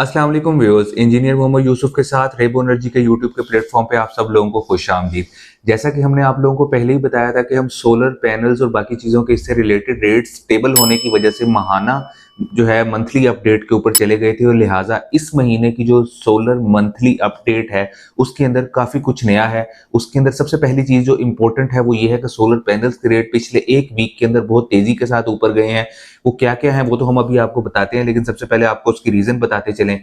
अस्सलाम वालेकुम viewers, engineer Mohammad Yusuf के साथ रेबो एनर्जी के यूट्यूब के प्लेटफॉर्म पे आप सब लोगों को खुशामदीद। जैसा कि हमने आप लोगों को पहले ही बताया था कि हम सोलर पैनल्स और बाकी चीज़ों के इससे रिलेटेड रेट्स स्टेबल होने की वजह से महाना जो है मंथली अपडेट के ऊपर चले गए थे और लिहाजा इस महीने की जो सोलर मंथली अपडेट है उसके अंदर काफ़ी कुछ नया है। उसके अंदर सबसे पहली चीज़ जो इम्पोर्टेंट है वो ये है कि सोलर पैनल्स के रेट पिछले एक वीक के अंदर बहुत तेज़ी के साथ ऊपर गए हैं। वो क्या क्या है वो तो हम अभी आपको बताते हैं, लेकिन सबसे पहले आपको उसकी रीज़न बताते चलें।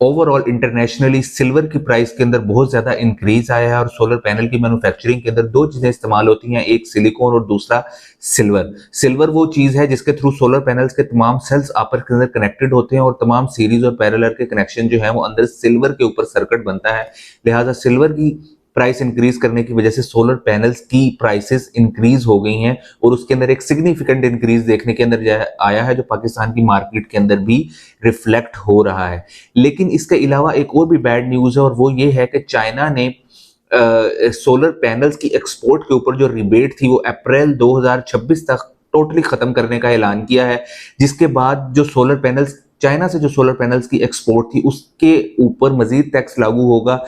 ओवरऑल इंटरनेशनली सिल्वर की प्राइस के अंदर बहुत ज्यादा इंक्रीज आया है और सोलर पैनल की मैन्युफैक्चरिंग के अंदर दो चीजें इस्तेमाल होती हैं, एक सिलिकॉन और दूसरा सिल्वर। सिल्वर वो चीज है जिसके थ्रू सोलर पैनल्स के तमाम सेल्स आपस के अंदर कनेक्टेड होते हैं और तमाम सीरीज और पैरेलल के कनेक्शन जो है वो अंदर सिल्वर के ऊपर सर्किट बनता है। लिहाजा सिल्वर की प्राइस इंक्रीज करने की वजह से सोलर पैनल्स की प्राइसेस इंक्रीज हो गई हैं और उसके अंदर एक सिग्निफिकेंट इंक्रीज देखने के अंदर आया है जो पाकिस्तान की मार्केट के अंदर भी रिफ्लेक्ट हो रहा है। लेकिन इसके अलावा एक और भी बैड न्यूज है और वो ये है कि चाइना ने सोलर पैनल्स की एक्सपोर्ट के ऊपर जो रिबेट थी वो अप्रैल 2026 तक टोटली खत्म करने का ऐलान किया है, जिसके बाद जो सोलर पैनल्स चाइना से जो सोलर पैनल्स की एक्सपोर्ट थी उसके ऊपर मजीद टैक्स लागू होगा,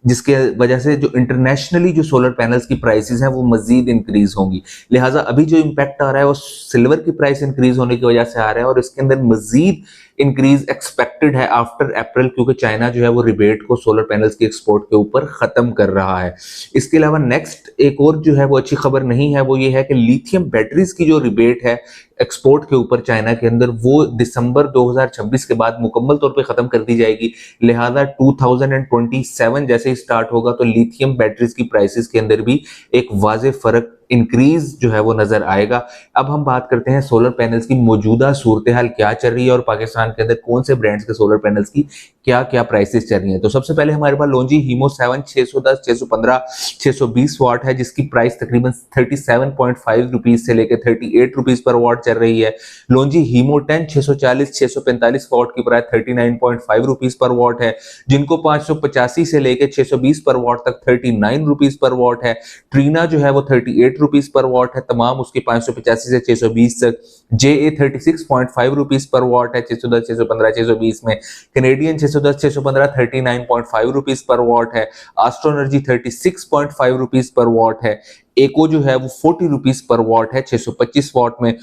जिसके वजह से जो इंटरनेशनली जो सोलर पैनल्स की प्राइसेस हैं वो मजीद इंक्रीज होंगी। लिहाजा अभी जो इम्पैक्ट आ रहा है वो सिल्वर की प्राइस इंक्रीज होने की वजह से आ रहा है और इसके अंदर मजीद इंक्रीज एक्सपेक्टेड है आफ्टर अप्रैल, क्योंकि चाइना जो है वो रिबेट को सोलर पैनल्स की एक्सपोर्ट के ऊपर खत्म कर रहा है। इसके अलावा नेक्स्ट एक और जो है वो अच्छी खबर नहीं है, वो ये है कि लिथियम बैटरीज की जो रिबेट है एक्सपोर्ट के ऊपर चाइना के अंदर वो दिसंबर 2026 के बाद मुकम्मल तौर पे खत्म कर दी जाएगी। लिहाजा 2027 जैसे ही स्टार्ट होगा तो लिथियम बैटरीज की प्राइसेस के अंदर भी एक वाज़ेह फर्क इंक्रीज जो है वो नजर आएगा। अब हम बात करते हैं सोलर पैनल्स की मौजूदा सूरत हाल क्या चल रही है और पाकिस्तान के अंदर कौन से ब्रांड्स के सोलर पैनल्स की क्या क्या प्राइसेस चल रही हैं। तो सबसे पहले हमारे पास लोंजी हीमो 7 610 615 620 वाट है, जिसकी प्राइस तकरीबन 37.5 रुपीज से लेकर 38 रुपीज पर वाट चल रही है। लोंजी हीमो 10 640 645 वाट की प्राइस 39.5 रुपीज पर वाट है। जिनको 585 से लेकर 620 पर वाट तक 39 रुपीज पर वाट है। ट्रीना जो है वो 38 रुपीज पर वाट है, तमाम उसकी 585 से 620 तक। JA 36.5 रुपीज पर वाट है 610 615 620 में। कैनेडियन 610 615 39.5 रुपीज पर वाट है। एस्ट्रो एनर्जी 36.5 रुपीज पर वाट है। एको जो है वो 40 रुपीज पर वाट है 625 वाट में।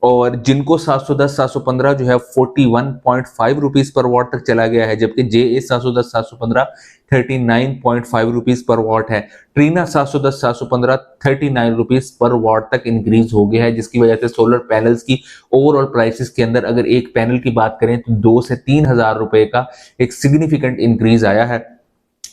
और जिनको 710 715 जो है 41.5 रुपीज पर वाट तक चला गया है, जबकि JA 710 715 39.5 रुपीज पर वाट है। ट्रीना 710 715 39 रुपीज पर वाट तक इंक्रीज हो गया है, जिसकी वजह से सोलर पैनल्स की ओवरऑल प्राइसेस के अंदर अगर एक पैनल की बात करें तो 2 से 3 हजार रुपए का एक सिग्निफिकेंट इंक्रीज आया है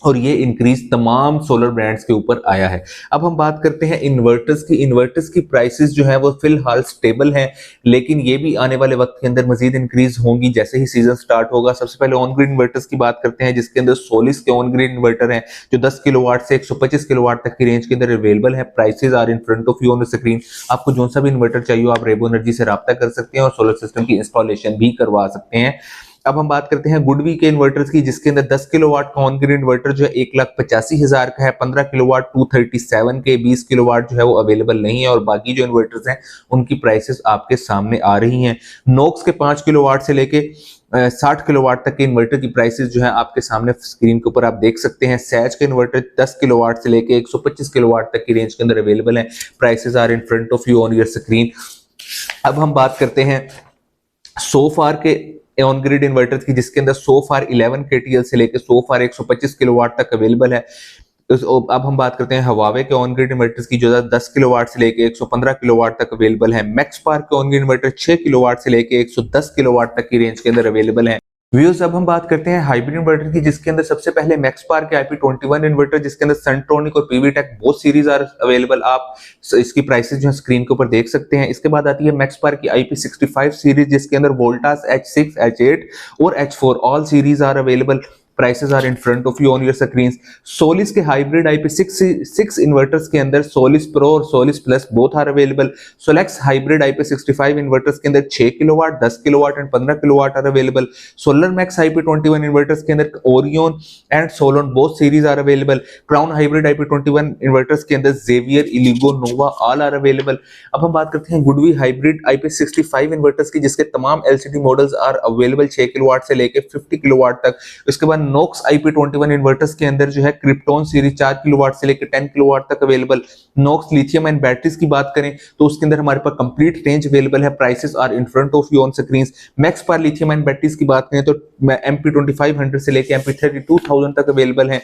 और ये इंक्रीज तमाम सोलर ब्रांड्स के ऊपर आया है। अब हम बात करते हैं इन्वर्टर्स की। इन्वर्टर्स की प्राइसेस जो है वो फिलहाल स्टेबल हैं, लेकिन ये भी आने वाले वक्त के अंदर मजीद इंक्रीज होंगी जैसे ही सीजन स्टार्ट होगा। सबसे पहले ऑन ग्रिड इन्वर्टर्स की बात करते हैं, जिसके अंदर सोलिस के ऑन ग्रिड इन्वर्टर हैं जो 10 किलोवाट से 125 किलोवाट तक की रेंज के अंदर अवेलेबल है। Prices are in front of you on the screen. आपको जो सा भी इन्वर्टर चाहिए आप रेबो एनर्जी से रब्ता कर सकते हैं और सोलर सिस्टम की इंस्टॉलेशन भी करवा सकते हैं। अब हम बात करते हैं गुडवी के इन्वर्टर्स की, जिसके अंदर 10 किलोवाट का ऑन ग्रिड इन्वर्टर जो है 1,85,000 का है। 15 किलोवाट 237 के, 20 किलोवाट जो है वो अवेलेबल नहीं है और बाकी जो इन्वर्टर्स हैं उनकी प्राइसेस आपके सामने आ रही हैं। नोक्स के 5 किलोवाट से लेके 60 किलोवाट तक के इन्वर्टर की प्राइसेस जो है आपके सामने स्क्रीन के ऊपर आप देख सकते हैं। सैज के इन्वर्टर 10 किलोवाट से लेके 125 किलोवाट तक की रेंज के अंदर अवेलेबल है। Prices are in front of you on your screen. अब हम बात करते हैं सोफार के ऑन ग्रिड इन्वर्टर्स की, जिसके अंदर सोफार 11 KTL से लेकर सोफार 125 किलोवाट तक अवेलेबल है। अब हम बात करते हैं हवावे के ऑन ग्रिड इन्वर्टर्स की, जो 10 किलोवाट से लेकर 115 किलोवाट तक अवेलेबल है। मैक्स पावर के ऑन ग्रिड इन्वर्टर 6 किलोवाट से लेकर 110 किलोवाट तक की रेंज के अंदर अवेलेबल है। व्यूअर्स, अब हम बात करते हैं हाइब्रिड इन्वर्टर की, जिसके अंदर सबसे पहले मैक्स पावर के IP21 इन्वर्टर, जिसके अंदर सनट्रॉनिक और PVTech both series are available. आप इसकी प्राइसेस जो है स्क्रीन के ऊपर देख सकते हैं। इसके बाद आती है मैक्स पावर की IP65 सीरीज, जिसके अंदर वोल्टास H6 H8 और H4 all series are available. Prices are in front of you on your screen. Solis के हाइब्रिड IP66 इन्वर्टर्स के अंदर सोलिस प्रो और Solis plus both are available. Solax hybrid IP65 inverters के अंदर 6 kilowatt, 10 kilowatt and 15 kilowatt are available. Solar max IP21 inverters के अंदर Orion and Solan both series are available. Crown hybrid IP21 inverters के अंदर Xavier, Eligo, Nova all are available. अब हम बात करते हैं गुडवी हाइब्रिड IP65 इन्वर्टर्स की, जिसके तमाम LCD models are available 6 kilowatt से लेके 50 किलोवाट तक। उसके बाद नोक्स IP21 इन्वर्टर्स के अंदर जो है क्रिप्टोन सीरीज 4 किलोवाट से लेके 10 किलोवाट तक available. Knox lithium and batteries की बात करें तो उसके अंदर हमारे पास कंप्लीट रेंज अवेलेबल है। Prices are in front of you on screen. Max power lithium and batteries की बात करें तो MP2500 से लेके MP32000 तक अवेलेबल है।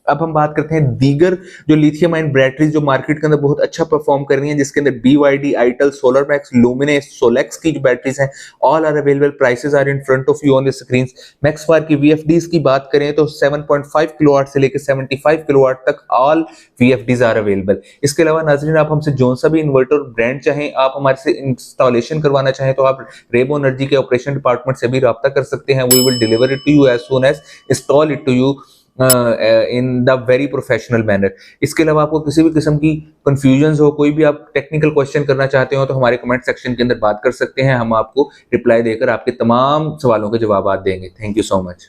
अब हम बात करते हैं दीगर जो लिथियम आयन बैटरीज जो मार्केट के अंदर बहुत अच्छा परफॉर्म कर रही हैं, जिसके अंदर BYD, itel, solar max, Luminous, Solex की जो बैटरीज हैं all are available. Prices are in front of you on the screen. Max power की VFDs की बात करें तो 7.5 किलोवाट से लेकर 75 किलोवाट तक ऑल VFDs आर अवेलेबल। इसके अलावा नाज़रीन, आप हमसे जो सा भी इन्वर्टर ब्रांड चाहें, आप हमारे से इंस्टॉलेशन करवाना चाहें तो आप रेबो एनर्जी के ऑपरेशन डिपार्टमेंट से भी रब्ता कर सकते हैं। We will deliver it to you as soon as install it to you in the very professional manner. इसके अलावा आपको किसी भी किस्म की कंफ्यूजन हो, कोई भी आप टेक्निकल क्वेश्चन करना चाहते हो तो हमारे कमेंट सेक्शन के अंदर बात कर सकते हैं। हम आपको रिप्लाई देकर आपके तमाम सवालों के जवाब देंगे। Thank you so much.